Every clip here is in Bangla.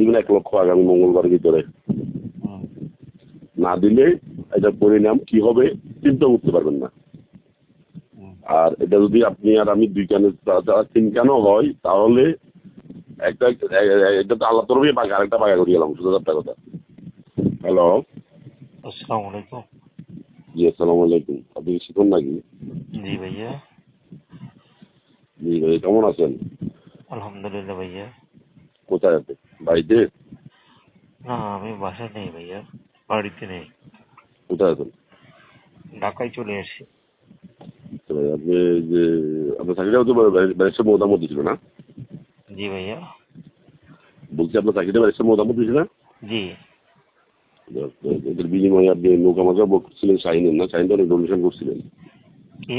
দিবেন 1 লক্ষ আগামী মঙ্গলবার ভিতরে। না দিলে এটা পরিণাম কি হবে চিন্তা করতে পারবেন না। আর এটা যদি আপনি আর আমি 2 কানে 3 কানও হয় তাহলে একটা এটা তো আল্লাহ তরফে পাকা, আরেকটা পাকা করে গেলাম, শুধু একটা কথা। হ্যালো, আসসালামু আলাইকুম। জি আসসালামু আলাইকুম। আপনি শিখুন নাকি? জি ভাইয়া। জি ভাই, কেমন আছেন? আলহামদুলিল্লাহ ভাইয়া। কোথায় আছেন? বাড়িতে? না, আমি বাসায় নেই ভাইয়া, বাড়িতে নেই, কোথায় আছেন? ঢাকায় চলে এসেছি। তো ভাই, আপনি যে আপনার চাকরিটা তো ব্যারিস্টার মতামত দিয়েছিল না? জি ভাইয়া। বলছি আপনার চাকরিটা ব্যারিস্টার মতামত দিয়েছিল না? জি। এদের বিনিময়ে আপনি নৌকা মাঝে ভোট করছিলেন শাহিনের, না? শাহিন তো অনেক ডোনেশন করছিলেন। কি?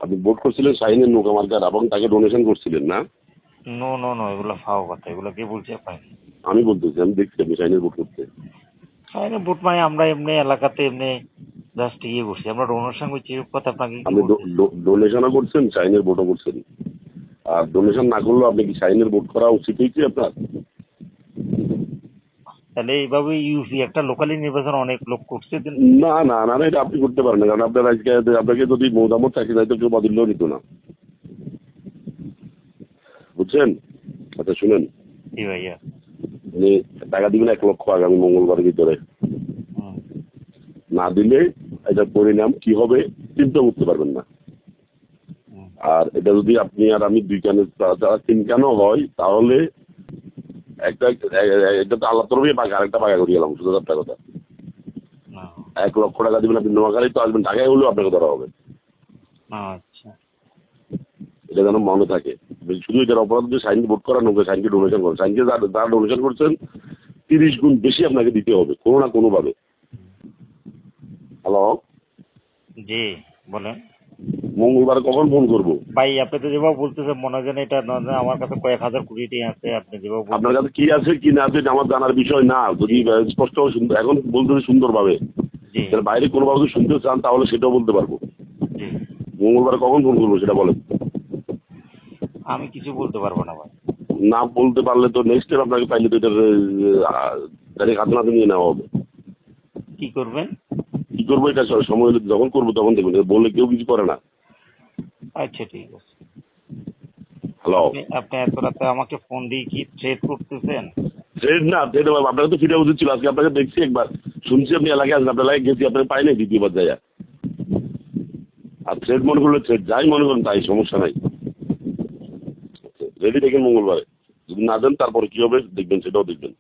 আপনি ভোট করছিলেন শাহিনের নৌকা মার্কার এবং তাকে ডোনেশন করছিলেন না? নো নো নো, এগুলো ফাও কথা, এগুলো কে বলছে আপনাকে? আমি বলতেছি, আমি দেখছি আপনি শাহিনের ভোট করতে। আরে বুট মানে আমরা এমনি এলাকাতে এমনি জাস্ট ইয়ে করছি, আমরা ডোনেশন করছি, এরকম কথা আপনাকে কি আপনি বলছে? ডোনেশনও করছেন, শাহিনের ভোটও করছেন। আর ডোনেশন না করলেও আপনি কি শাহিনের ভোট করা উচিত হয়েছে আপনার? তাহলে এইভাবে ইউসি একটা লোকালি নির্বাচন অনেক লোক করছে। না না না না, এটা আপনি করতে পারেন না, কারণ আপনার আজকে আপনাকে যদি মতামত চাকরি চাইতো কেউ বাদিল্লেও নিত না, বুঝছেন? আচ্ছা শুনেন, জি ভাইয়া। আপনি টাকা দিবেন 1 লক্ষ আগামী মঙ্গলবার ভিতরে। না দিলে এটা পরিণাম কি হবে চিন্তা করতে পারবেন না। আর এটা যদি আপনি আর আমি 2 কানে 3 কানও হয় তাহলে একটা এটা তো আল্লাহ তরফে পাকা, আরেকটা পাকা করে গেলাম, শুধু একটা কথা। 1 লক্ষ টাকা দিবেন, আপনি নোয়াখালী তো আসবেন, ঢাকায় হলেও আপনাকে ধরা হবে। আচ্ছা। এটা যেন মনে থাকে। শুধু এটার অপরাধ যে সাইন ভোট করা নৌকা, সাইনকে ডোনেশন করেন, সাইনকে যারা ডোনেশন করছেন 30 গুণ বেশি আপনাকে দিতে হবে কোনো না কোনো ভাবে। হ্যালো, জি বলেন মঙ্গলবার কখন ফোন করবো? ভাই। আপনি তো যেভাবে বলতেছেন মনে হয় যেন এটা আমার কাছে কয়েক হাজার কোটি টাকা আছে। আপনি যেভাবে আপনার কাছে কি আছে কি না আছে এটা আমার জানার বিষয় না। যদি স্পষ্ট সুন্দর এখন বলতেছে সুন্দরভাবে, জি বাইরে কোনোভাবে যদি শুনতে চান তাহলে সেটাও বলতে পারবো। জি, মঙ্গলবার কখন ফোন করবো সেটা বলেন। আমি কিছু বলতে পারবো না ভাই। না বলতে পারলে তো নেক্সট টাইম আপনাকে পাইলে তো এটার ডাইরেক্ট হাতে নাতে নিয়ে নেওয়া হবে। কি করবেন? কি করবো এটা সময় হলে যখন করবো তখন দেখবেন, বললে কেউ কিছু করে না। আচ্ছা ঠিক আছে। হ্যালো, আপনি এত রাতে আমাকে ফোন দিয়ে কি থ্রেট করতেছেন? ট্রেড না ট্রেড আপনাকে তো ফিরে উচিত ছিল। আজকে আপনাকে দেখছি একবার, শুনছি আপনি এলাকায় আসেন, আপনার এলাকায় গেছি, আপনাকে পাই নাই দ্বিতীয়বার যাইয়া। আর থ্রেড মনে করলে থ্রেড, যাই মনে করেন তাই, সমস্যা নাই। রেডি দেখেন মঙ্গলবারে, যদি না দেন তারপরে কি হবে দেখবেন, সেটাও দেখবেন।